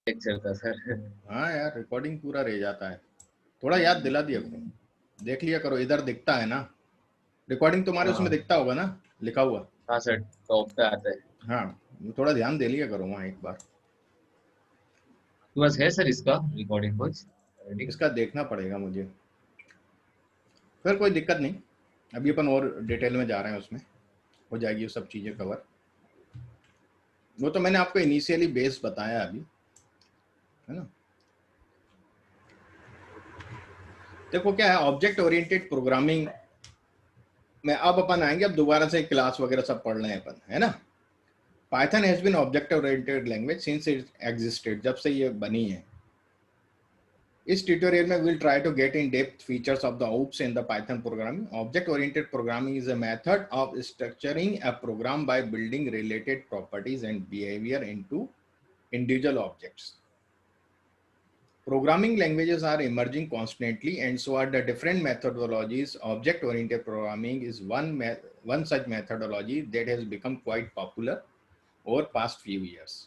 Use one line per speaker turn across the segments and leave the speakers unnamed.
Lecture था sir.
हाँ यार, रिकॉर्डिंग पूरा रह जाता है, थोड़ा याद दिला दिया करो, देख लिया करो, इधर दिखता है ना रिकॉर्डिंग, तुम्हारे उसमें
हाँ
दिखता होगा ना लिखा हुआ।
हाँ सर, टॉप पे आता है।
हाँ, थोड़ा ध्यान दे लिया करो वहाँ एक बार।
आपके पास है सर इसका रिकॉर्डिंग कुछ रेडी?
इसका देखना पड़ेगा मुझे, फिर कोई दिक्कत नहीं, अभी अपन और डिटेल में जा रहे हैं, उसमें हो जाएगी वो सब चीज़ें कवर। वो तो मैंने आपको इनिशियली बेस बताया अभी, है ना। देखो क्या है, ऑब्जेक्ट ओरिएंटेड प्रोग्रामिंग में अब अपन आएंगे, अब दोबारा से क्लास वगैरह सब पढ़ रहे हैं अपन, है ना। Python has been object oriented language since it existed, जब से ये बनी है। इस ट्यूटोरियल में we'll try to get in depth features of the OOPS in the Python programming. Object oriented programming is a method of structuring a program by building related properties and behavior into individual objects. Programming languages are emerging constantly, and so are the different methodologies. Object oriented programming is one such methodology that has become quite popular over past few years.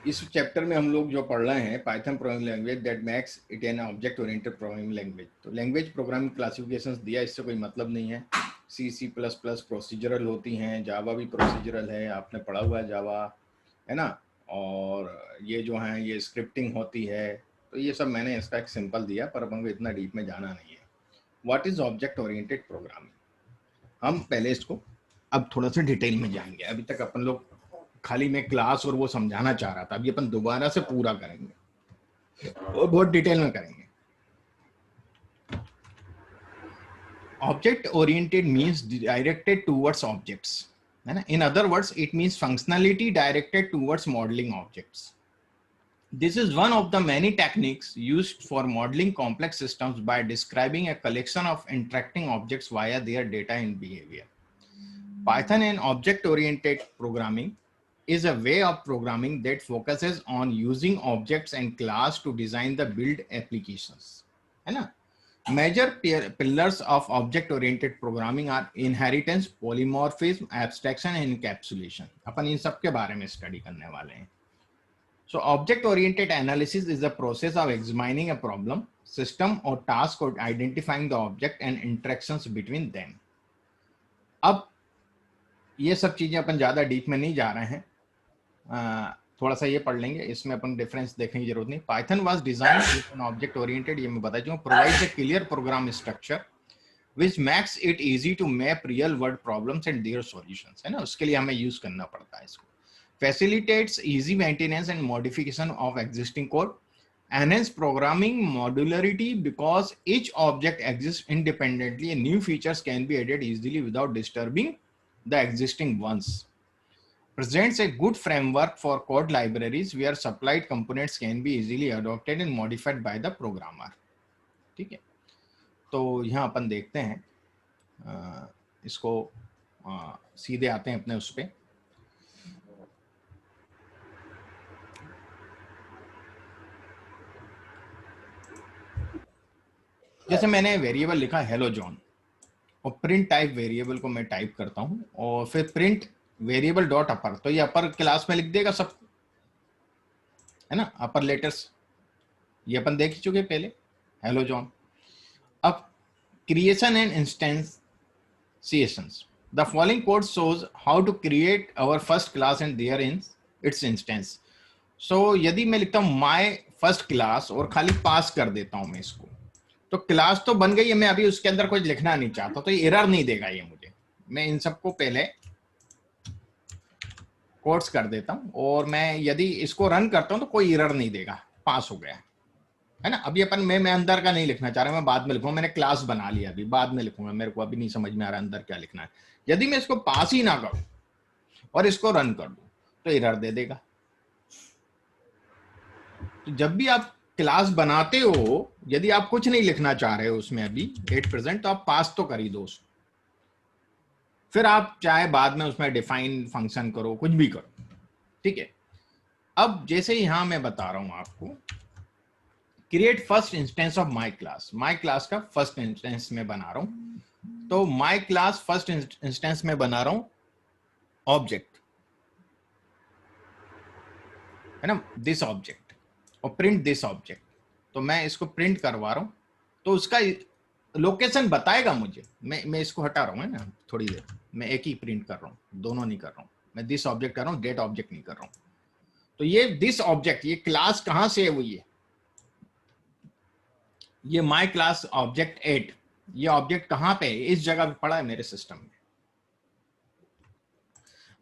इस chapter में हम लोग जो पढ़ रहे हैं Python programming language that makes it N object oriented programming language. तो language programming classifications दिया, इससे कोई मतलब नहीं है। सी प्लस प्लस प्रोसीजरल होती हैं, जावा भी प्रोसीजरल है, आपने पढ़ा हुआ है जावा, है ना। और ये जो हैं ये स्क्रिप्टिंग होती है, तो ये सब मैंने इसका एक सिंपल दिया, पर अपन को इतना डीप में जाना नहीं है। What is object oriented programming, हम पहले इसको अब थोड़ा सा डिटेल में जाएंगे। अभी तक अपन लोग खाली मैं क्लास और वो समझाना चाह रहा था, अभी अपन दोबारा से पूरा करेंगे और बहुत डिटेल में करेंगे। Object oriented means directed towards objects, है ना। In other words it means functionality directed towards modelling objects. This is one of the many techniques used for modeling complex systems by describing a collection of interacting objects via their data and behavior. Python and object-oriented programming is a way of programming that focuses on using objects and class to design the build applications, है ना। Major pillars of object-oriented programming are inheritance, polymorphism, abstraction and encapsulation. अपन इन सब के बारे में study करने वाले हैं। So object-oriented analysis is the process of examining a problem, system or task or identifying the object and interactions between them. अब ये सब चीजें अपन ज्यादा डीप में नहीं जा रहे हैं, थोड़ा सा ये पढ़ लेंगे, इसमें अपन डिफरेंस देखने की जरूरत नहीं। Python was designed with an object oriented, ये मैं बता चुका हूं, provides a clear program structure which makes it easy to map real world problems and their solutions, है ना। उसके लिए हमें यूज करना पड़ता है इसको। Facilitates easy maintenance and modification of existing code. Enhance programming modularity because each object exists independently and new features can be added easily without disturbing the existing ones. Presents a good framework for code libraries where supplied components can be easily adopted and modified by the programmer. ठीक है, तो यहाँ अपन देखते हैं इसको, सीधे आते हैं अपने उस पे। जैसे मैंने वेरिएबल लिखा हेलो जॉन, और प्रिंट टाइप वेरिएबल को मैं टाइप करता हूं, और फिर प्रिंट वेरिएबल डॉट अपर, तो ये अपर क्लास में लिख देगा सब, है ना, अपर लेटर्स, ये अपन देख चुके पहले, हेलो जॉन। अब creation and instantiations, the following code shows how to create our first class and their in its instance. So यदि मैं लिखता हूं माय फर्स्ट क्लास और खाली पास कर देता हूं मैं इसको, तो क्लास तो बन गई है, मैं अभी उसके अंदर कुछ लिखना नहीं चाहता, तो ये एरर नहीं देगा ये मुझे। मैं इन सबको पहले कोट्स कर देता हूं, और मैं यदि इसको रन करता हूं तो कोई एरर नहीं देगा, पास हो गया, है ना। अभी अपन मैं अंदर का नहीं लिखना चाह रहा, मैं बाद में लिखूंगा, मैंने क्लास बना लिया, अभी बाद में लिखूंगा, मेरे को अभी नहीं समझ में आ रहा अंदर क्या लिखना है। यदि मैं इसको पास ही ना करूं और इसको रन कर दूं तो एरर दे देगा। तो जब भी आप क्लास बनाते हो, यदि आप कुछ नहीं लिखना चाह रहे हो उसमें अभी एट प्रेजेंट, तो आप पास तो कर ही दो उसको, फिर आप चाहे बाद में उसमें डिफाइन फंक्शन करो, कुछ भी करो, ठीक है। अब जैसे यहां मैं बता रहा हूं आपको, create first instance of my class, my class का फर्स्ट इंस्टेंस में बना रहा हूं, तो माई क्लास फर्स्ट इंस्टेंस में बना रहा हूं ऑब्जेक्ट, है ना, दिस ऑब्जेक्ट और प्रिंट दिस ऑब्जेक्ट। तो मैं इसको प्रिंट करवा रहा हूँ तो उसका लोकेशन बताएगा मुझे। मैं इसको हटा रहा हूँ, है ना, थोड़ी देर। मैं एक ही प्रिंट कर रहा हूँ, दोनों नहीं कर रहा हूँ। मैं दिस ऑब्जेक्ट कर रहा हूँ, डेट ऑब्जेक्ट नहीं कर रहा हूँ। तो ये दिस ऑब्जेक्ट, ये क्लास कहाँ सेव हुई है? ये माई क्लास ऑब्जेक्ट 8, ये ऑब्जेक्ट कहाँ पे है? इस जगह पे पड़ा है मेरे सिस्टम में।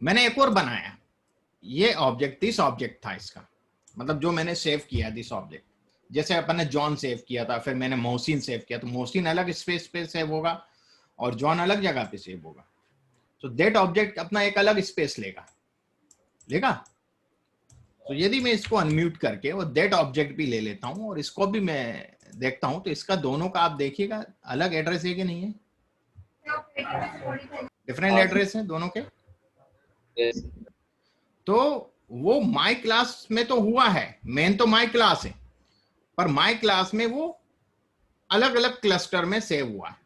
मैंने एक और बनाया, ये ऑब्जेक्ट दिस ऑब्जेक्ट था इसका, मतलब जो मैंने सेव किया दिस ऑब्जेक्ट। जैसे अपन ने जॉन सेव किया था, फिर मैंने मोहसिन सेव किया, तो मोहसिन अलग स्पेस पे सेव होगा और जॉन अलग जगह पे सेव होगा। तो दैट ऑब्जेक्ट अपना एक अलग स्पेस लेगा लेगा। तो यदि मैं इसको अनम्यूट करके और दैट ऑब्जेक्ट भी ले लेता हूं और इसको भी मैं देखता हूं, तो इसका दोनों का आप देखिएगा अलग एड्रेस है कि नहीं है? डिफरेंट
हाँ
एड्रेस है दोनों के।
yes,
तो वो माई क्लास में तो हुआ है, मेन तो माई क्लास है, पर माई क्लास में वो अलग अलग क्लस्टर में सेव हुआ है,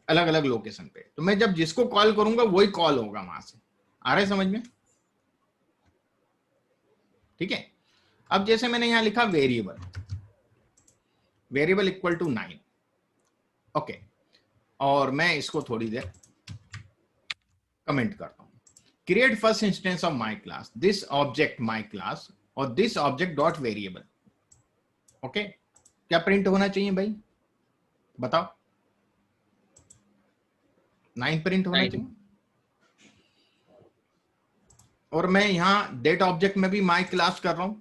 अलग अलग लोकेशन पे। तो मैं जब जिसको कॉल करूंगा वही कॉल होगा वहां से। आ रहा है समझ में? ठीक है। अब जैसे मैंने यहां लिखा variable, variable equal to 9, okay, और मैं इसको थोड़ी देर कमेंट करता हूं। Create first instance of my class, this object my class और this object dot variable. Okay, क्या प्रिंट होना चाहिए भाई, बताओ? 9 प्रिंट होना
9
चाहिए। और मैं यहां डेट ऑब्जेक्ट में भी माई क्लास कर रहा हूं,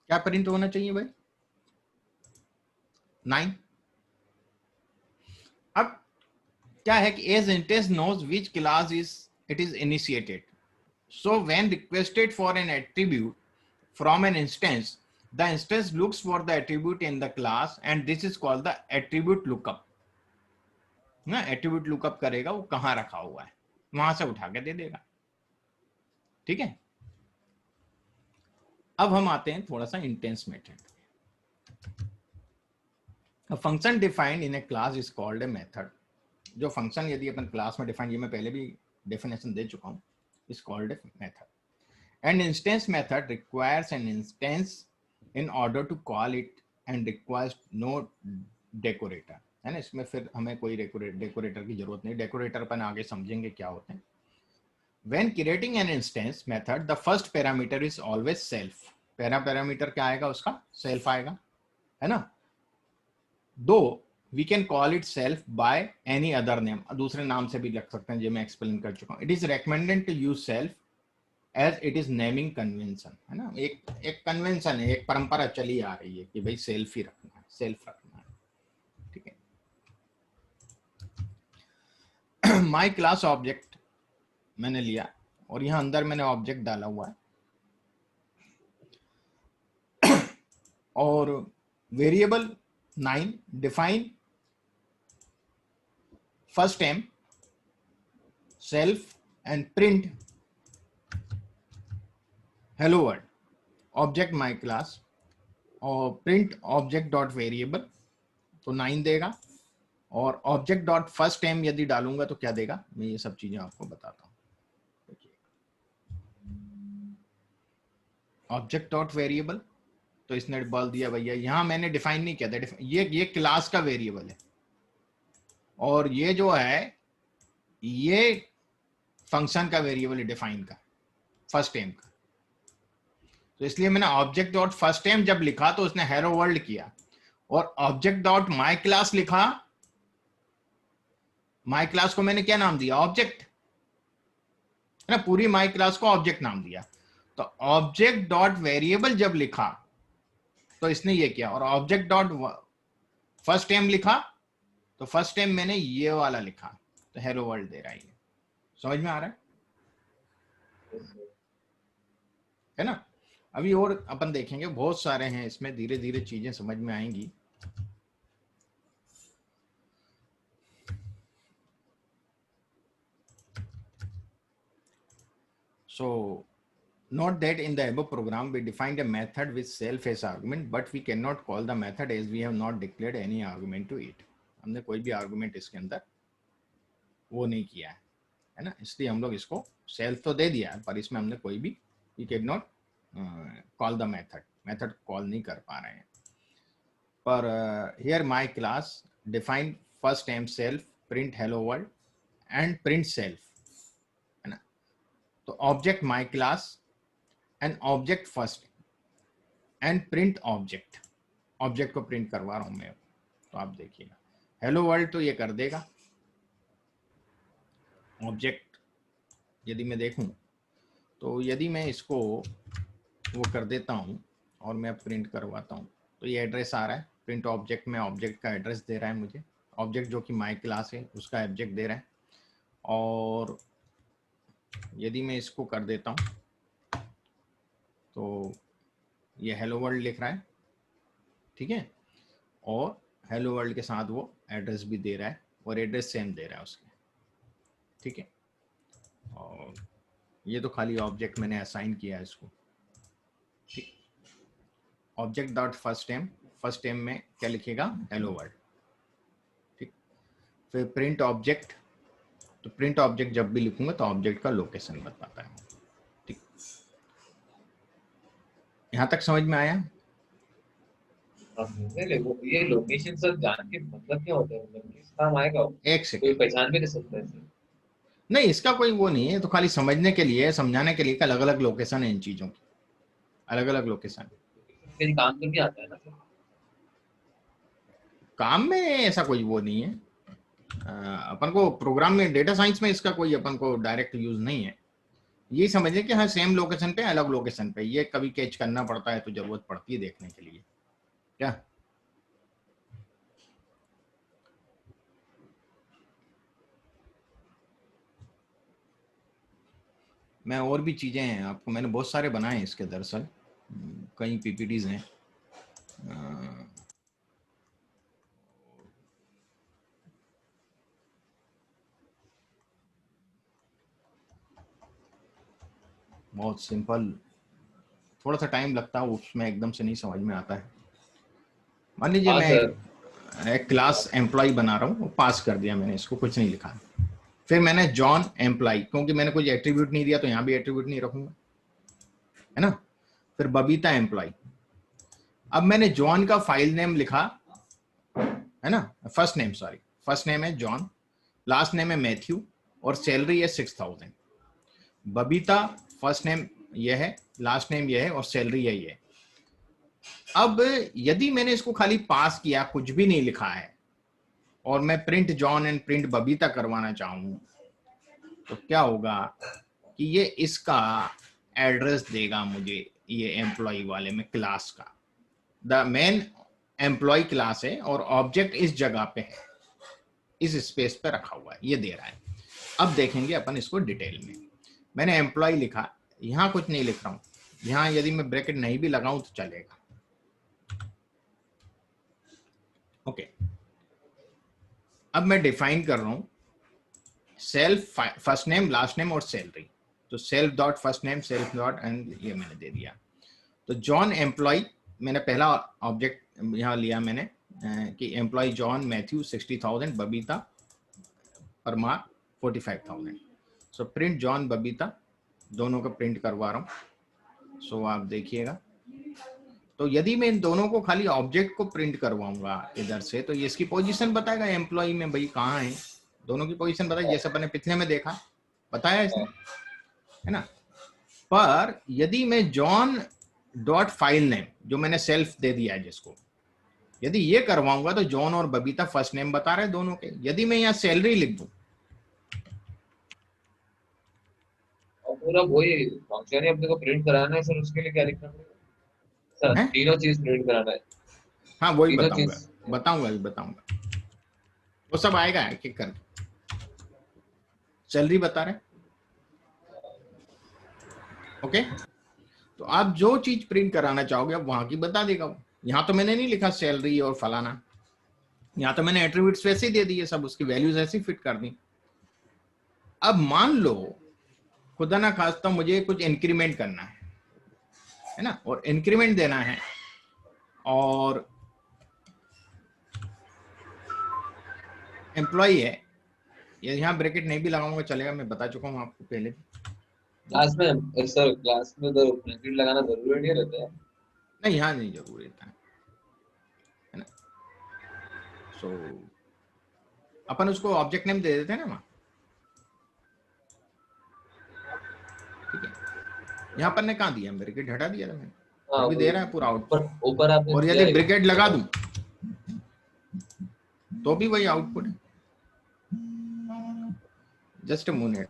क्या प्रिंट होना चाहिए भाई? 9। अब क्या है कि as instance knows which class is it is initiated, so when requested for an attribute from an instance, the instance looks for the attribute in the class and this is called the attribute lookup ना। Attribute lookup करेगा वो कहां रखा हुआ है, वहां से उठा के दे देगा। ठीक है। अब हम आते हैं थोड़ा सा intense method. A function defined in a class is called a method। जो फंक्शन यदि अपन क्लास में डिफाइन, ये मैं पहले भी डेफिनेशन दे चुका हूं, is called a method. An instance method requires an instance in order to call it and requires no decorator, है ना। इसमें फिर हमें कोई डेकोरेटर की जरूरत नहीं, डेकोरेटर अपन आगे समझेंगे क्या होते हैं। When creating an instance method, the first parameter is always self। पहला पैरामीटर क्या आएगा उसका? सेल्फ आएगा, है ना। Though we can call it self by any other name, दूसरे नाम से भी रख सकते हैं, जो मैं एक्सप्लेन कर चुका हूँ। It is recommended to use self as it is naming convention, है ना। एक कन्वेंशन है, एक परंपरा चली आ रही है कि भाई सेल्फ ही रखना है, सेल्फ रखना है। ठीक है। माई क्लास ऑब्जेक्ट मैंने लिया और यहां अंदर मैंने ऑब्जेक्ट डाला हुआ है और variable 9 define first am self and print hello world object my class और प्रिंट ऑब्जेक्ट डॉट वेरिएबल, तो 9 देगा। और ऑब्जेक्ट डॉट फर्स्ट एम यदि डालूंगा तो क्या देगा, मैं ये सब चीजें आपको बताता हूं। ऑब्जेक्ट डॉट वेरिएबल, तो इसने बोल दिया भैया यहां मैंने डिफाइन नहीं किया था, ये क्लास का वेरिएबल है और ये जो है ये फंक्शन का वेरिएबल है डिफाइन का, फर्स्ट एम का। तो इसलिए मैंने ऑब्जेक्ट डॉट फर्स्ट एम जब लिखा तो उसने हेलो वर्ल्ड किया, और ऑब्जेक्ट डॉट माई क्लास लिखा, माई क्लास को मैंने क्या नाम दिया? ऑब्जेक्ट, है ना। पूरी माई क्लास को ऑब्जेक्ट नाम दिया। तो ऑब्जेक्ट डॉट वेरिएबल जब लिखा तो इसने ये किया, और ऑब्जेक्ट डॉट फर्स्ट टाइम लिखा तो फर्स्ट टाइम मैंने ये वाला लिखा, तो हेलो वर्ल्ड दे रहा है। समझ में आ रहा है ना। अभी और अपन देखेंगे, बहुत सारे हैं इसमें, धीरे धीरे चीजें समझ में आएंगी। So note that in the above program we defined a method with self as argument, but we cannot call the method as we have not declared any argument to it। हमने कोई भी आर्गुमेंट इसके अंदर वो नहीं किया है, है ना, इसलिए हम लोग इसको सेल्फ तो दे दिया है, पर इसमें हमने कोई भी we can not call the method call नहीं कर पा रहे हैं। पर here my class define first name self, print hello world and print self, है ना। तो object my class and object first and print object, object को प्रिंट करवा रहा हूं मैं। तो आप देखिएगा हेलो वर्ल्ड तो ये कर देगा। ऑब्जेक्ट यदि मैं देखूं तो यदि मैं इसको वो कर देता हूं और मैं प्रिंट करवाता हूं तो ये एड्रेस आ रहा है प्रिंट ऑब्जेक्ट में, ऑब्जेक्ट का एड्रेस दे रहा है मुझे, ऑब्जेक्ट जो कि माय क्लास है उसका ऑब्जेक्ट दे रहा है। और यदि मैं इसको कर देता हूं तो ये हेलो वर्ल्ड लिख रहा है, ठीक है, और हेलो वर्ल्ड के साथ वो एड्रेस भी दे रहा है और एड्रेस सेम दे रहा है उसके, ठीक है। और ये तो खाली ऑब्जेक्ट मैंने असाइन किया है इसको, ठीक। ऑब्जेक्ट डॉट फर्स्ट नेम में क्या लिखेगा, हेलो वर्ल्ड, ठीक। फिर प्रिंट ऑब्जेक्ट, तो प्रिंट ऑब्जेक्ट जब भी लिखूंगा तो ऑब्जेक्ट का लोकेशन बताता है, ठीक। यहां तक समझ में आया?
ये लोकेशन सब जान के मतलब क्या होता है, मतलब किस काम आएगा वो?
एक
कोई
सेकेंड,
पहचान भी नहीं सकता है इसे।
नहीं इसका कोई वो नहीं है, तो खाली समझने के लिए, समझाने के लिए अलग अलग लोकेशन है इन चीजों की, अलग अलग लोकेशन।
कहीं काम तो नहीं आता है ना सर?
काम में ऐसा कोई वो नहीं है। अपन को प्रोग्राम में, डेटा साइंस में इसका कोई अपन को डायरेक्ट यूज नहीं है। ये समझिए कि हाँ सेम लोकेशन पे अलग लोकेशन पे, ये कभी कैच करना पड़ता है तो जरूरत पड़ती है देखने के लिए क्या। मैं और भी चीजें हैं आपको, मैंने बहुत सारे बनाए हैं इसके दरअसल, कई पीपीटीज हैं। बहुत सिंपल, थोड़ा सा टाइम लगता है उसमें, एकदम से नहीं समझ में आता है। मान लीजिए
हाँ
मैं
सर।
एक क्लास एम्प्लॉय बना रहा हूँ, पास कर दिया मैंने इसको, कुछ नहीं लिखा। फिर मैंने जॉन एम्प्लॉय, क्योंकि मैंने कुछ एट्रीब्यूट नहीं दिया तो यहाँ भी एट्रीब्यूट नहीं रखूंगा, है ना। फिर बबीता एम्प्लॉय, अब मैंने जॉन का फाइल नेम लिखा, है ना, first name, sorry first name है जॉन, लास्ट नेम है मैथ्यू और सैलरी है 6000। बबीता फर्स्ट नेम यह है, लास्ट नेम यह है और सैलरी यही है। अब यदि मैंने इसको खाली पास किया, कुछ भी नहीं लिखा है, और मैं print John and print Babita करवाना चाहूं तो क्या होगा कि ये इसका एड्रेस देगा मुझे, ये एम्प्लॉय वाले में क्लास का, द मेन एम्प्लॉय क्लास है और ऑब्जेक्ट इस जगह पे है, इस स्पेस पे रखा हुआ है, ये दे रहा है। अब देखेंगे अपन इसको डिटेल में। मैंने एम्प्लॉय लिखा, यहां कुछ नहीं लिख रहा हूं, यहां यदि मैं ब्रैकेट नहीं भी लगाऊं तो चलेगा, ओके। अब मैं डिफाइन कर रहा हूं self, first name last name और सैलरी, तो self dot first name self dot and ये मैंने दे दिया। तो जॉन एम्प्लॉय, मैंने पहला ऑब्जेक्ट यहाँ लिया मैंने कि एम्प्लॉय जॉन मैथ्यू 60,000, बबीता परमार 45,000। सो प्रिंट जॉन बबीता, दोनों का प्रिंट करवा रहा हूँ। सो आप देखिएगा, तो यदि मैं इन दोनों को खाली ऑब्जेक्ट को प्रिंट करवाऊंगा इधर से तो ये इसकी पोजीशन बताएगा एम्प्लॉय में, भाई कहाँ है, दोनों की पोजीशन बताएगा, जैसे अपने पिछले में देखा, बताया इसने, है ना। पर यदि मैं जॉन डॉट फाइल नेम, जो मैंने सेल्फ दे दिया है जिसको, यदि ये करवाऊंगा तो जॉन और बबीता फर्स्ट नेम बता रहे हैं दोनों के। यदि मैं यहाँ सैलरी लिख दूं,
और पूरा वही फंक्शन ही अपने को प्रिंट कराना है सर, उसके लिए क्या लिखना पड़ेगा सर?
है,
तीनों चीज प्रिंट कराना है?
हाँ वही
तीनों
बताऊंगा,
चीज?
बताऊंगा अभी बताऊंगा, वो सब आएगा एक एक करके। सैलरी बता रहे, ओके। तो आप जो चीज प्रिंट कराना चाहोगे अब वहां की बता देगा वो। यहाँ तो मैंने नहीं लिखा सैलरी और फलाना, यहाँ तो मैंने एट्रीब्यूट्स वैसे ही दे दिए सब, उसकी वैल्यूज ऐसे ही फिट कर दी। अब मान लो खुदा ना खास्ता मुझे कुछ इंक्रीमेंट करना है ना, और इंक्रीमेंट देना है, और एम्प्लॉय है ये यहाँ ब्रैकेट नहीं भी लगाऊंगा चलेगा, मैं बता चुका हूँ आपको पहले।
क्लास में तो ब्रैकेट लगाना जरूरी नहीं रहता है।
नहीं यहाँ नहीं जरूर रहता है ना। सो अपन उसको ऑब्जेक्ट नेम दे देते हैं ना वहाँ, ठीक है। यहाँ पर ने कहाँ दिया, ब्रैकेट हटा दिया था मैंने,
हाँ
फिर भी
वही,
दे रहा है पूरा
ऊपर
आउटपुट।
ऊपर आपने
और
दिया
यदि
है
ब्रैकेट लगा दूं तो भी वही आउटपुट है। Just a minute.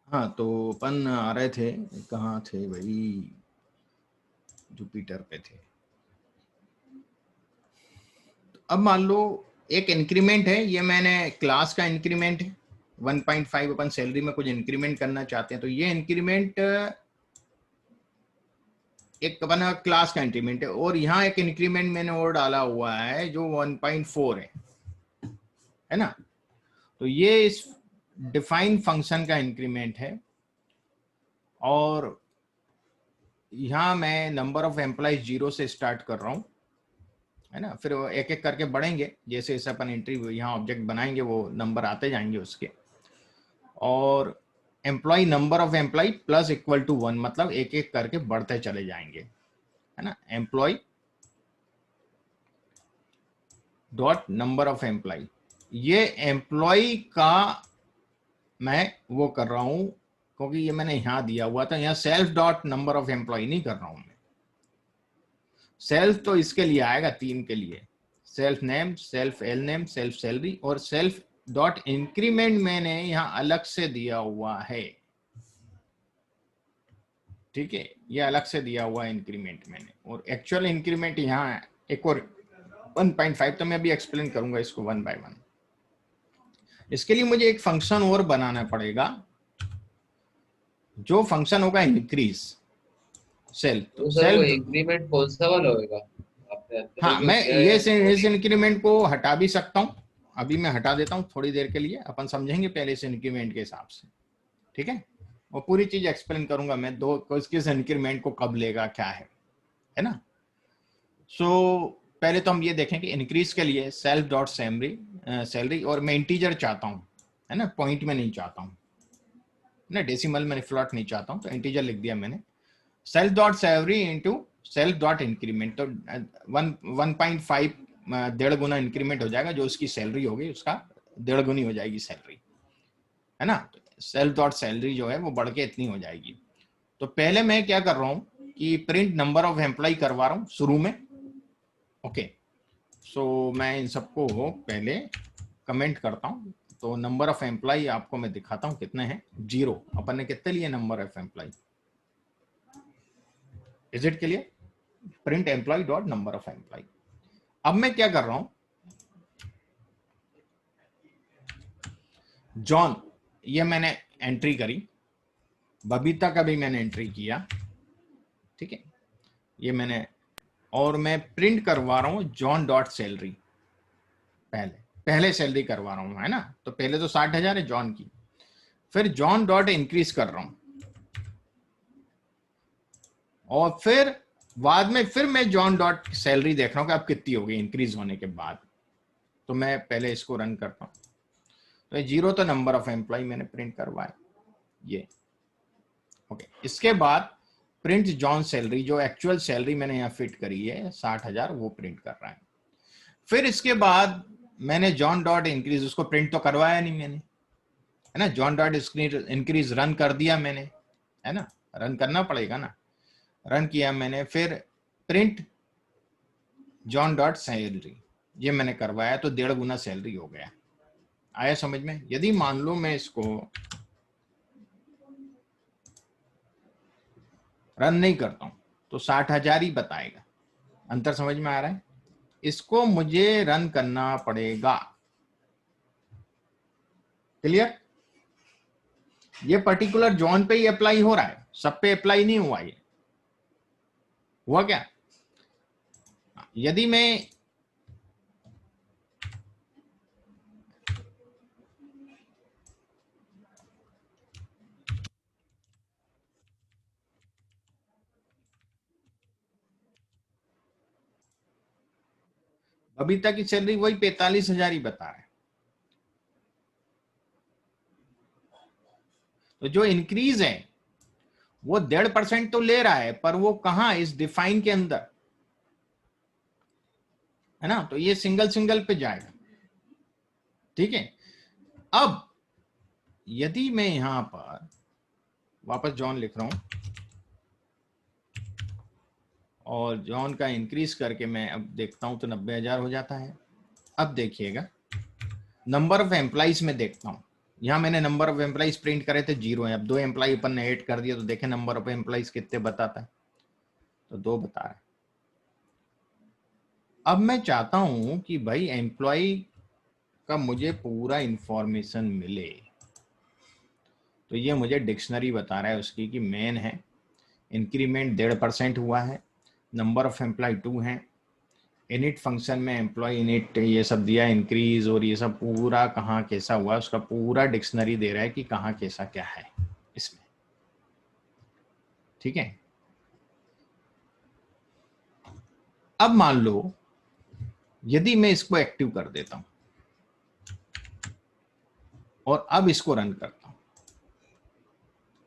हाँ तो अपन आ रहे थे, कहाँ थे भाई, जुपिटर पे थे। अब मान लो एक इंक्रीमेंट है, ये मैंने क्लास का इंक्रीमेंट है 1.5, अपन सैलरी में कुछ इंक्रीमेंट करना चाहते हैं तो ये इंक्रीमेंट एक अपना क्लास का इंक्रीमेंट है। और यहाँ एक इंक्रीमेंट मैंने और डाला हुआ है जो 1.4 है ना। तो ये इस डिफाइन फंक्शन का इंक्रीमेंट है। और यहाँ मैं नंबर ऑफ एम्प्लॉइज 0 से स्टार्ट कर रहा हूँ, है ना। फिर एक एक करके बढ़ेंगे, जैसे जैसे अपन एंट्री यहाँ ऑब्जेक्ट बनाएंगे वो नंबर आते जाएंगे उसके। और employ number of employ plus equal to 1, मतलब एक एक करके बढ़ते चले जाएंगे, है ना। Employ dot number of employ, ये एम्प्लॉय का मैं वो कर रहा हूं क्योंकि ये मैंने यहां दिया हुआ था। यहाँ self dot number of employ नहीं कर रहा हूं मैं। सेल्फ तो इसके लिए आएगा 3 के लिए, self name, self L name, self salary. और सेल्फ डॉट इंक्रीमेंट मैंने यहाँ अलग से दिया हुआ है, ठीक है। ये अलग से दिया हुआ है इंक्रीमेंट मैंने। और एक्चुअल इंक्रीमेंट यहाँ है एक और 1.5, तो मैं अभी एक्सप्लेन करूंगा इसको 1 बाय 1। इसके लिए मुझे एक फंक्शन और बनाना पड़ेगा, जो फंक्शन होगा इंक्रीज सेल्फ। तो
तो सर वो
सेल्फ
इंक्रीमेंट कौन सा वाला होगा आपका?
हाँ, मैं ये इस इंक्रीमेंट को हटा भी सकता हूँ, अभी मैं हटा देता हूँ थोड़ी देर के लिए, अपन समझेंगे पहले इस इंक्रीमेंट के हिसाब से, ठीक है। और पूरी चीज एक्सप्लेन करूंगा मैं, दो किस इंक्रीमेंट को कब लेगा, क्या है ना। सो पहले तो हम ये देखें कि इंक्रीज के लिए सेल्फ डॉट सैलरी, और मैं इंटीजर चाहता हूँ, है ना, पॉइंट में नहीं चाहता हूँ ना, डेसिमल में फ्लॉट नहीं चाहता हूँ, तो इंटीजर लिख दिया मैंने। Self dot salary into self dot increment, तो 1.5 डेढ़ गुना इंक्रीमेंट हो जाएगा, जो उसकी सैलरी होगी उसका डेढ़ गुनी हो जाएगी सैलरी, है ना। सेल्फ डॉट सैलरी जो है वो बढ़ के इतनी हो जाएगी। तो पहले मैं क्या कर रहा हूँ कि प्रिंट नंबर ऑफ एम्प्लॉय करवा रहा हूँ शुरू में, ओके। सो मैं इन सबको पहले कमेंट करता हूँ। तो नंबर ऑफ एम्प्लॉय आपको मैं दिखाता हूँ कितने हैं, 0। अपन ने कितने लिए number of employ, is it clear, print employ dot number of employ. अब मैं क्या कर रहा हूं, जॉन ये मैंने एंट्री करी, बबीता का भी मैंने एंट्री किया, ठीक है, ये मैंने, और मैं प्रिंट करवा रहा हूं जॉन डॉट सैलरी, पहले सैलरी करवा रहा हूं, है ना। तो पहले तो 60,000 है जॉन की, फिर जॉन डॉट इंक्रीज कर रहा हूं, और फिर बाद में फिर मैं जॉन डॉट सैलरी देख रहा हूं कि अब कितनी होगी इंक्रीज होने के बाद। तो मैं पहले इसको रन करता हूं, तो 0 तो नंबर ऑफ एम्प्लॉय मैंने प्रिंट करवाया ये, ओके। इसके बाद प्रिंट जॉन सैलरी, जो एक्चुअल सैलरी मैंने यहाँ फिट करी है 60,000, वो प्रिंट कर रहा है। फिर इसके बाद मैंने जॉन डॉट इंक्रीज, उसको प्रिंट तो करवाया नहीं मैंने, है ना। जॉन डॉट इंक्रीज रन कर दिया मैंने, है ना, रन करना पड़ेगा ना, रन किया मैंने। फिर प्रिंट जॉन डॉट सैलरी, ये मैंने करवाया, तो 1.5 गुना सैलरी हो गया। आया समझ में। यदि मान लो मैं इसको रन नहीं करता हूं तो 60,000 ही बताएगा। अंतर समझ में आ रहा है। इसको मुझे रन करना पड़ेगा, क्लियर। ये पर्टिकुलर जॉन पे ही अप्लाई हो रहा है, सब पे अप्लाई नहीं हुआ। ये हुआ क्या, यदि मैं बबीता की सैलरी वही 45,000 ही बता रहा है, तो जो इंक्रीज है वो 1.5% तो ले रहा है, पर वो कहां, इस डिफाइन के अंदर, है ना। तो ये सिंगल सिंगल पे जाएगा, ठीक है। अब यदि मैं यहां पर वापस जॉन लिख रहा हूं, और जॉन का इंक्रीज करके मैं अब देखता हूं तो 90,000 हो जाता है। अब देखिएगा नंबर ऑफ एम्प्लॉइज में देखता हूं, यहां मैंने नंबर ऑफ एम्प्लॉइज प्रिंट करे थे 0 है, अब 2 एम्प्लॉय अपन ने ऐड कर दिया, तो देखें नंबर ऑफ एम्प्लॉइज कितने बताता है, तो 2 बता रहा है। अब मैं चाहता हूं कि भाई एम्प्लॉय का मुझे पूरा इंफॉर्मेशन मिले, तो ये मुझे डिक्शनरी बता रहा है उसकी कि मेन है, इंक्रीमेंट 1.5% हुआ है, नंबर ऑफ एम्प्लॉय 2 है, इनिट फंक्शन में एम्प्लॉय इनिट ये सब दिया, इंक्रीज और ये सब पूरा कहाँ कैसा हुआ, उसका पूरा डिक्शनरी दे रहा है कि कहाँ कैसा क्या है इसमें, ठीक है। अब मान लो यदि मैं इसको एक्टिव कर देता हूं और अब इसको रन करता हूं,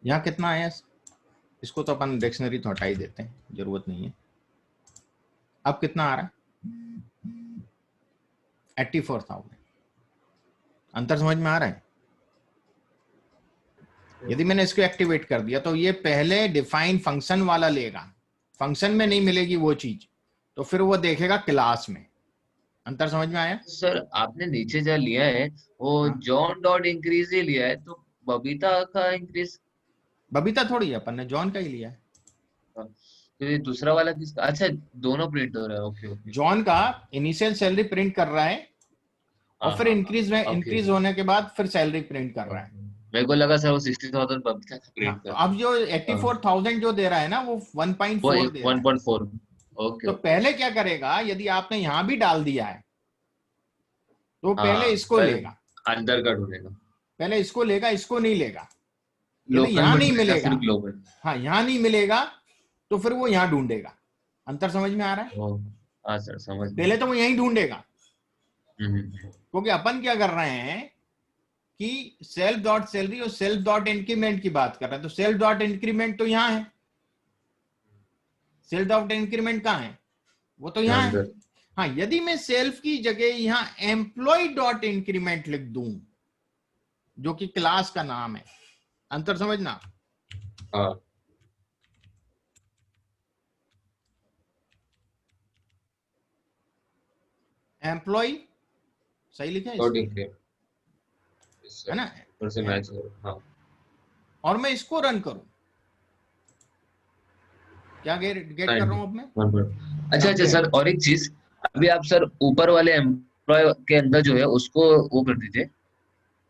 यहां कितना आया, इसको तो अपन डिक्शनरी तो हटा ही देते हैं, जरूरत नहीं है। अब कितना आ रहा है, 84,000। अंतर समझ में आ रहा है। यदि मैंने इसको एक्टिवेट कर दिया तो ये पहले डिफाइन फंक्शन वाला लेगा, फंक्शन में नहीं मिलेगी वो चीज, तो फिर वो देखेगा क्लास में। अंतर समझ में आया।
सर आपने नीचे जो लिया है वो
हाँ,
जॉन डॉट इंक्रीज ही लिया है, तो बबीता का इंक्रीज,
बबीता थोड़ी है, अपन ने जॉन का ही लिया है।
तो ये दूसरा वाला किसका, अच्छा दोनों प्रिंट हो रहा है, ओके ओके।
जॉन का इनिशियल सैलरी प्रिंट कर रहा है, और
हाँ
फिर
हाँ हाँ, ओके
इंक्रीज होने के बाद फिर सैलरी प्रिंट कर रहा है।
ओके। मेरे को लगा सर वो 60,000 बबीता का
हाँ,
प्रिंट
तो
कर
अब जो
रहा है।
84,000 जो दे रहा है ना, वो
वो
1.4 दे रहा है।
1.4, ओके
तो
ओके।
पहले क्या करेगा, यदि आपने यहां भी डाल दिया है तो पहले
हाँ,
इसको
पर
लेगा,
अंदर का ढूंढेगा।
पहले इसको लेगा, इसको नहीं लेगा। यदि
लोकल
यहां
में
नहीं
ढूंढेगा,
मिलेगा,
फिर ग्लोबल।
हाँ यहां नहीं मिलेगा तो फिर वो यहां ढूंढेगा। अंतर समझ में आ रहा है?
ओ, हाँ सर, समझ
पहले
गया।
तो वो यहीं ढूंढेगा,
हम्म।
क्योंकि अपन क्या कर रहे हैं कि सेल्फ डॉट सैलरी और सेल्फ डॉट इंक्रीमेंट की बात कर रहे हैं। तो सेल्फ डॉट इंक्रीमेंट तो यहां है, सेल्फ डॉट इंक्रीमेंट कहां है, वो तो यहां है।
अंदर।
हाँ, यदि मैं सेल्फ की जगह यहां एम्प्लॉय डॉट इंक्रीमेंट लिख दूं, जो कि क्लास का नाम है, अंतर समझना।
हाँ,
एम्प्लॉय सही लिखा है
डॉट
इसमें,
इंक्रीमेंट।
है ना?
फिर से मैच करो, हाँ।
और मैं इसको रन करूं, क्या गेट गेट कर रहा
90,
हूं अब मैं?
1 अच्छा अच्छा
कंपेयर।
सर, और एक चीज। अभी आप सर ऊपर वाले एम्प्लॉय के अंदर जो है उसको वो कर दीजिए,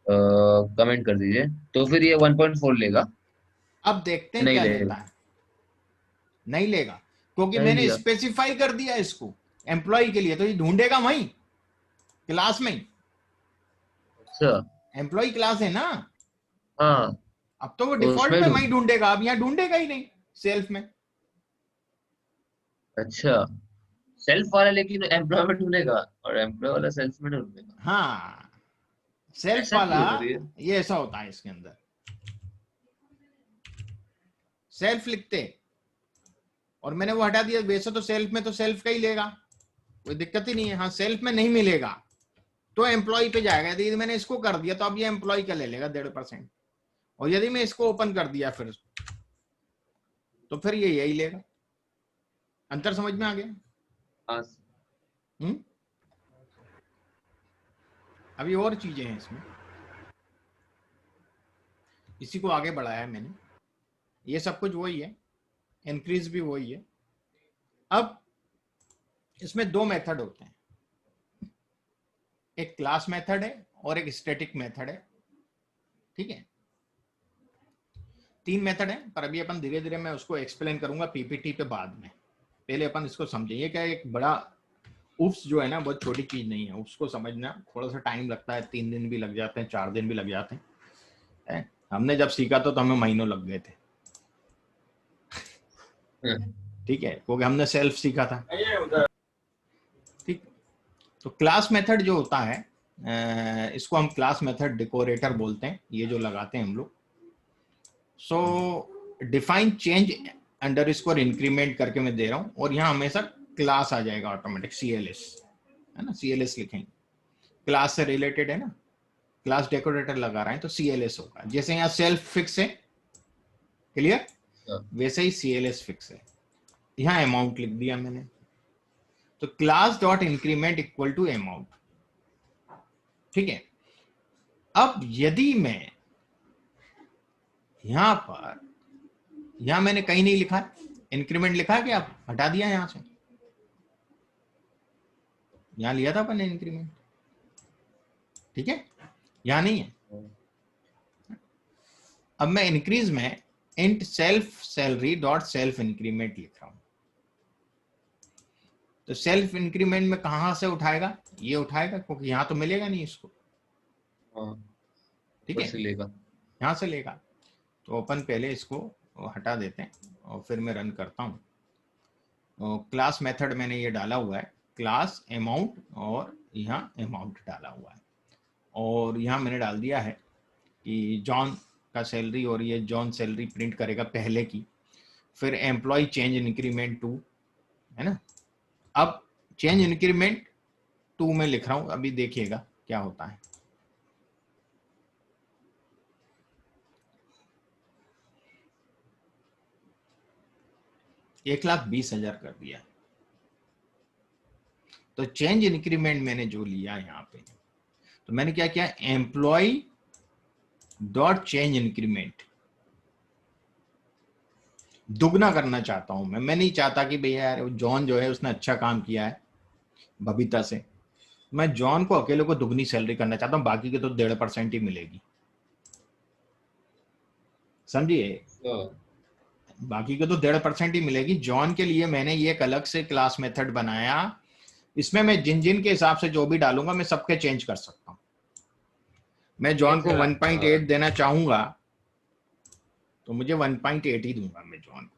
कमेंट कर दीजिए। तो फिर ये 1.4 लेगा?
अब देखते हैं
नहीं
क्या लेता
लेगा?
है। नहीं लेगा, क्योंकि
नहीं
मैंने
लिया।
स्पेसिफाई कर दिया इसको एम्प्लॉय के लिए, तो ये ढूंढेगा वहीं क्लास में।
अच्छा।
एम्प्लॉय क्लास है ना,
हाँ,
अब तो वो
तो
डिफॉल्ट
उसमें
में
ढूंढ।
वहीं ढूंढेगा, अब यहाँ ढूंढेगा ही नहीं सेल्फ में।
अच्छा, सेल्फ वाला लेकिन एम्प्लॉय में ढूंढेगा, और एम्प्लॉय वाला सेल्फ में ढूंढेगा।
हाँ, सेल्फ
ऐसा
वाला,
क्यों सर ये?
ये ऐसा होता है इसके अंदर, सेल्फ लिखते और मैंने वो हटा दिया। वैसे तो सेल्फ में तो सेल्फ का ही लेगा, कोई दिक्कत ही नहीं है। हाँ, सेल्फ में नहीं मिलेगा तो एम्प्लॉय पे जाएगा। यदि मैंने इसको कर दिया तो अब ये एम्प्लॉय का ले लेगा 1.5%। और यदि मैं इसको ओपन कर दिया फिर, तो फिर ये यही लेगा। अंतर समझ में आ गया?
हाँ।
हम्म। अभी और चीजें हैं इसमें, इसी को आगे बढ़ाया है मैंने। ये सब कुछ वही है, इंक्रीज भी वही है। अब इसमें दो मेथड होते हैं, एक क्लास मेथड है और एक स्टैटिक मेथड है। ठीक है, तीन मेथड है, पर अभी अपन धीरे धीरे मैं उसको एक्सप्लेन करूंगा पीपीटी पे बाद में। पहले अपन इसको समझें। ये क्या, एक बड़ा उप्स जो है ना, बहुत छोटी चीज नहीं है। उसको समझना थोड़ा सा टाइम लगता है, 3 दिन भी लग जाते हैं, 4 दिन भी लग जाते हैं। हमने जब सीखा तो हमें महीनों लग गए थे।
हम्म।
ठीक है, क्योंकि हमने सेल्फ सीखा था। ठीक। तो क्लास मेथड जो होता है, इसको हम क्लास मेथड डेकोरेटर बोलते हैं, ये जो लगाते हैं हम लोग। सो define change under score increment करके मैं दे रहा हूं, और यहाँ हमेशा क्लास आ जाएगा ऑटोमेटिक, CLS, है ना, CLS लिखेंगे। क्लास से रिलेटेड है ना, क्लास डेकोरेटर लगा रहे हैं तो CLS होगा। जैसे यहाँ सेल्फ फिक्स है, क्लियर,
अच्छा।
वैसे ही CLS फिक्स है। यहाँ अमाउंट लिख दिया मैंने, तो class dot increment equal to amount. ठीक है, अब यदि मैं यहां पर, यहां मैंने कहीं नहीं लिखा इंक्रीमेंट, लिखा है कि आप हटा दिया यहां से, यहां लिया था अपन इंक्रीमेंट। ठीक है, यहां नहीं है। अब मैं इंक्रीज में int self salary dot self increment लिख रहा हूं। तो सेल्फ इंक्रीमेंट में कहां से उठाएगा, ये उठाएगा, क्योंकि यहां तो मिलेगा नहीं इसको।
हाँ,
ठीक
ऊपर
है,
से लेगा।
यहां से लेगा। तो अपन पहले इसको हटा देते हैं और फिर मैं रन करता हूं। क्लास मेथड मैंने ये डाला हुआ है, क्लास अमाउंट, और यहाँ अमाउंट डाला हुआ है। और यहाँ मैंने डाल दिया है कि जॉन का सैलरी, और ये जॉन सैलरी प्रिंट करेगा पहले की। फिर एम्प्लॉय चेंज इंक्रीमेंट टू, है ना। अब चेंज इंक्रीमेंट टू में लिख रहा हूँ, अभी देखिएगा क्या होता है। एक 1,20,000 कर दिया। तो चेंज इंक्रीमेंट मैंने जो लिया यहाँ पे, तो मैंने क्या किया, एम्प्लॉय डॉट चेंज इंक्रीमेंट दुगना करना चाहता हूं मैं नहीं चाहता कि भैया यार जॉन जो है उसने अच्छा काम किया है बबीता से, मैं जॉन को अकेले को दुगनी सैलरी करना चाहता हूं, बाकी के तो 1.5% ही मिलेगी। समझिए,
अच्छा।
बाकी को तो 1.5% ही मिलेगी। जॉन के लिए मैंने ये एक अलग से क्लास मेथड बनाया, इसमें मैं जिन जिन के हिसाब से जो भी डालूंगा मैं सबके चेंज कर सकता हूँ। मैं जॉन को 1.8 देना चाहूंगा तो मुझे 1.8 ही दूंगा मैं जॉन को।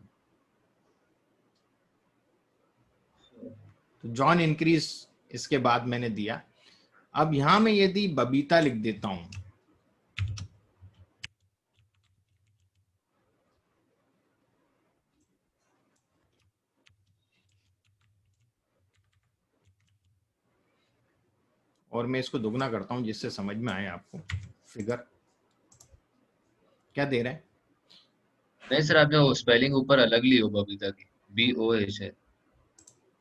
तो जॉन इंक्रीज इसके बाद मैंने दिया। अब यहां मैं यदि बबीता लिख देता हूं, और मैं इसको दुगना करता हूं जिससे समझ में आए आपको। फिगर क्या दे रहा है?
नहीं सर, आपने वो स्पेलिंग ऊपर अलग ली हो बबीता की, BOH है।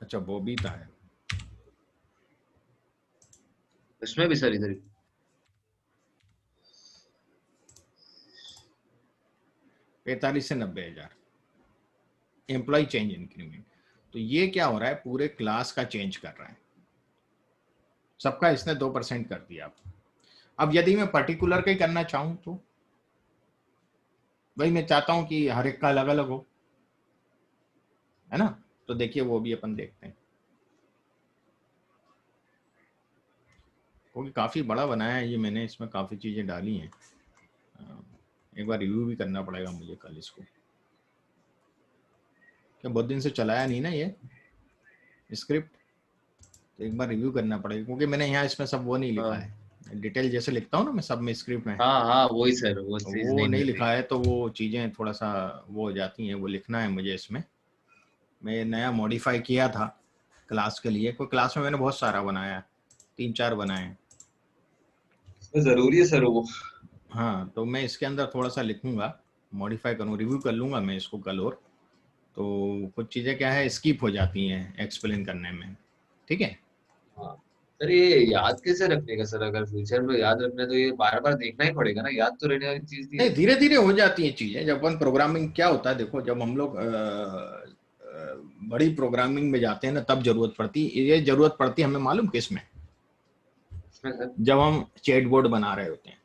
अच्छा बबीता है।
इसमें भी सर इधर
45 से 90,000 एम्प्लॉय चेंज इंक्रीमेंट। तो ये क्या हो रहा है, पूरे क्लास का चेंज कर रहा है, सबका इसने 2% कर दिया। अब यदि मैं पर्टिकुलर का ही करना चाहूं तो भाई मैं चाहता हूं कि हर एक का अलग अलग हो, है ना। तो देखिए वो भी अपन देखते हैं, क्योंकि काफी बड़ा बनाया है ये मैंने, इसमें काफी चीजें डाली हैं। एक बार रिव्यू भी करना पड़ेगा मुझे कल इसको, क्या बहुत दिन से चलाया नहीं ना ये स्क्रिप्ट, तो एक बार रिव्यू करना पड़ेगा, क्योंकि मैंने यहाँ इसमें सब वो नहीं लिखा
हाँ
है, डिटेल जैसे लिखता हूँ ना मैं सब में स्क्रिप्ट में,
हाँ हाँ, वही सर, वो
तो
चीज
वो
नहीं
नहीं
मिल रही।
लिखा है, तो वो चीज़ें थोड़ा सा वो हो जाती हैं, वो लिखना है मुझे इसमें। मैं नया मॉडिफाई किया था क्लास के लिए, कोई क्लास में मैंने बहुत सारा बनाया, 3-4 बनाए हैं।
जरूरी है सर वो।
हाँ तो मैं इसके अंदर थोड़ा सा लिखूंगा, मॉडिफाई करूँ, रिव्यू कर लूंगा मैं इसको कल। और तो कुछ चीज़ें क्या है स्किप हो जाती हैं एक्सप्लेन करने में, ठीक है।
हाँ सर, ये याद कैसे रखने का सर? अगर फ्यूचर में याद रखना है तो ये बार बार देखना ही पड़ेगा ना, याद तो रहने वाली चीज नहीं
नहीं
है।
धीरे धीरे हो जाती हैं चीजें, जब अपन प्रोग्रामिंग क्या होता है देखो, जब हम लोग बड़ी प्रोग्रामिंग में जाते हैं ना तब जरूरत पड़ती है, ये जरूरत पड़ती है हमें मालूम किस में,
इसमें सर।
जब हम चैट बोर्ड बना रहे होते हैं।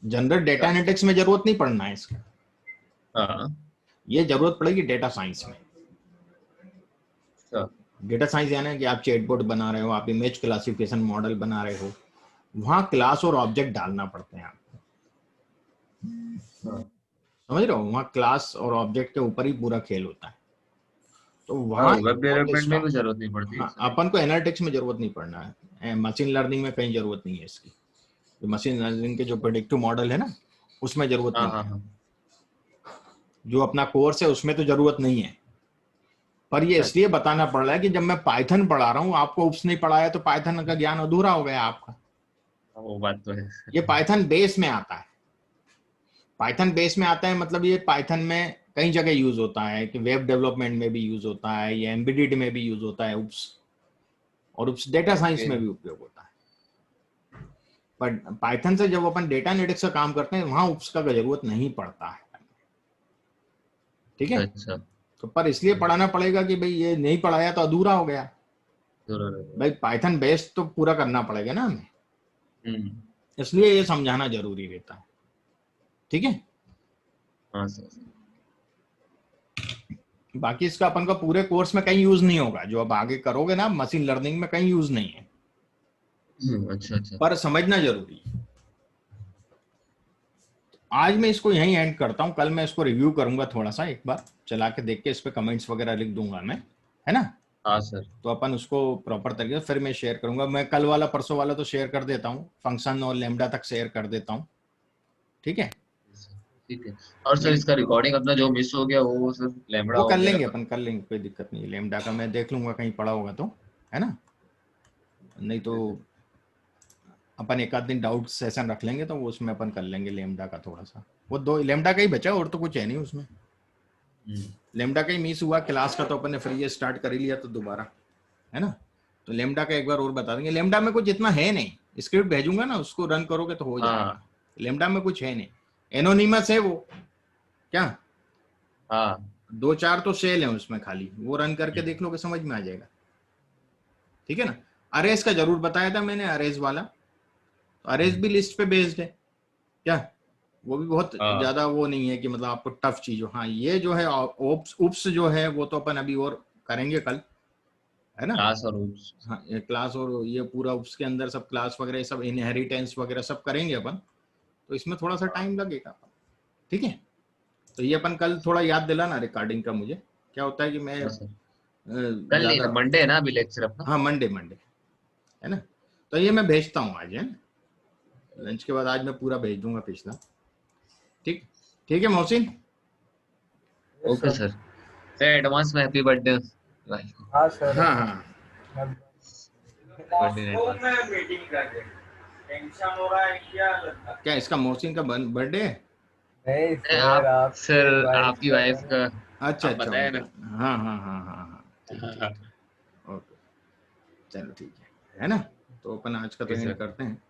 जनरल डेटा
अच्छा।
एनालिटिक्स में जरूरत नहीं पड़ना है इसका,
हाँ।
ये जरूरत पड़ेगी डेटा साइंस में।
अच्छा।
डेटा साइंस यानी कि आप चैट बोर्ड बना रहे हो, आप इमेज क्लासिफिकेशन मॉडल बना रहे हो, वहां क्लास और ऑब्जेक्ट डालना पड़ते हैं आपको,
हाँ
समझ रहे हो, वहां क्लास और ऑब्जेक्ट के ऊपर ही पूरा खेल होता है। तो
हाँ,
वहां
वेब
फुल
डेवलपमेंट में
स्टॉप।
भी जरूरत नहीं पड़ती
हाँ
सर।
अपन को एनालिटिक्स में जरूरत नहीं पड़ना है, मशीन लर्निंग में कहीं जरूरत नहीं है इसकी, मशीन लर्निंग के जो प्रेडिक्टिव मॉडल है ना उसमें जरूरत
हाँ
नहीं
हाँ
है,
हाँ।
जो अपना कोर्स है उसमें तो जरूरत नहीं है। पर ये इसलिए
अच्छा।
बताना पड़ रहा है कि जब मैं पाइथन पढ़ा रहा हूँ, आपको उप्स नहीं पढ़ाया तो पाइथन का ज्ञान अधूरा हो गया आपका।
हाँ, वो बात तो है।
ये पाइथन बेस में आता है, पाइथन बेस में आता है मतलब ये पाइथन में कई जगह यूज होता है, कि वेब डेवलपमेंट में भी यूज होता है, ये एम्बेडेड में भी यूज होता है उप्स, और उप्स डेटा साइंस
ओके।
में भी उपयोग होता है। पर पाइथन से जब अपन डेटा एनालिटिक्स का काम करते हैं वहां उप्स का जरूरत नहीं पड़ता है, ठीक है।
अच्छा।
तो पर इसलिए पढ़ाना पड़ेगा कि भाई ये नहीं पढ़ाया तो अधूरा हो गया,
जरूर।
भाई पाइथन बेस तो पूरा करना पड़ेगा ना हमें,
हम्म।
इसलिए ये समझाना जरूरी रहता है, ठीक है।
हाँ सर।
बाकी इसका अपन का पूरे कोर्स में कहीं यूज नहीं होगा, जो अब आगे करोगे ना मशीन लर्निंग में कहीं यूज नहीं है,
अच्छा अच्छा।
पर समझना जरूरी है। आज मैं इसको यहीं एंड करता हूं, कल मैं इसको रिव्यू करूंगा थोड़ा सा, एक बार चला के देख के इस पे कमेंट्स वगैरह लिख दूंगा मैं, है ना।
हाँ सर।
तो अपन उसको प्रॉपर तरीके से फिर मैं शेयर करूंगा, मैं कल वाला परसों वाला तो शेयर कर देता हूँ, फंक्शन और लेमडा तक शेयर कर देता हूँ, ठीक है।
ठीक है। और सर,
नहीं
इसका रिकॉर्डिंग अपना जो मिस हो गया वो सर,
वो
लैम्बड़ा
कर
वगैरह
लेंगे
का।
अपन, कर लेंगे, कोई दिक्कत नहीं है, लेमडा का मैं देख लूंगा कहीं पड़ा होगा तो, है ना। नहीं तो अपन एक आध दिन डाउट सेशन रख लेंगे तो वो उसमें अपन कर लेंगे लेमडा का थोड़ा सा, वो दो लेमडा का ही बचा और तो कुछ है नहीं उसमें,
हम्म।
लेमडा का ही मिस हुआ, क्लास का तो अपन ने फ्री स्टार्ट कर ही लिया तो दोबारा, है ना। तो लेमडा का एक बार और बता देंगे, लेमडा में कुछ इतना है नहीं, स्क्रिप्ट भेजूंगा ना उसको रन करोगे तो हो
हाँ
जाएगा, लेमडा में कुछ है नहीं, एनोनिमस है वो, क्या
हाँ।
2-4 तो सेल है उसमें खाली, वो रन करके
हम्म।
देख लोगे समझ में आ जाएगा, ठीक है ना। अरेज का जरूर बताया था मैंने, अरेज वाला, तो अरेज
हम्म।
भी लिस्ट पे बेस्ड है क्या, वो भी बहुत
हाँ
ज्यादा वो नहीं है कि मतलब आपको टफ चीज हो। हाँ ये जो है ओप्स उप्स जो है वो तो अपन अभी और करेंगे कल, है ना।
क्लास और रूट्स।
हाँ ये क्लास और ये पूरा उसके अंदर सब क्लास वगैरह ये सब इनहेरिटेंस वगैरह सब करेंगे अपन, तो इसमें थोड़ा सा टाइम लगेगा। ठीक है, तो ये अपन कल थोड़ा याद दिलाना रिकॉर्डिंग का मुझे। क्या होता है कि मैं
हाँ सर, कल नहीं
ज्यादा,
ना, मंडे है ना अभी लेक्चर अपना।
हाँ मंडे मंडे है ना, तो ये मैं भेजता हूँ आज, है लंच के बाद आज मैं पूरा भेज दूंगा पिछला। ठीक, ठीक है Mohsin.
Okay sir. Sir advance में हैप्पी बर्थडे वाइफ को।
हाँ सर।
हाँ हाँ
बर्थडे इन
मॉस्को
एडवांस।
में मीटिंग कर रहे हैं। टेंशन हो रहा है क्या लगता
क्या इसका मोहसिन का बर्थडे है?
नहीं
नहीं,
सर,
आप
आपके
सर
वाइफ
आपकी
का
वाइफ
है
का
अच्छा
आप
अच्छा
बताया
उनका,
ना।
हाँ हाँ हाँ हाँ हाँ, ठीक ठीक ठीक, ओके, चलो ठीक है ना। तो अपन आज का तो
ओके
एंड
सर।
करते हैं।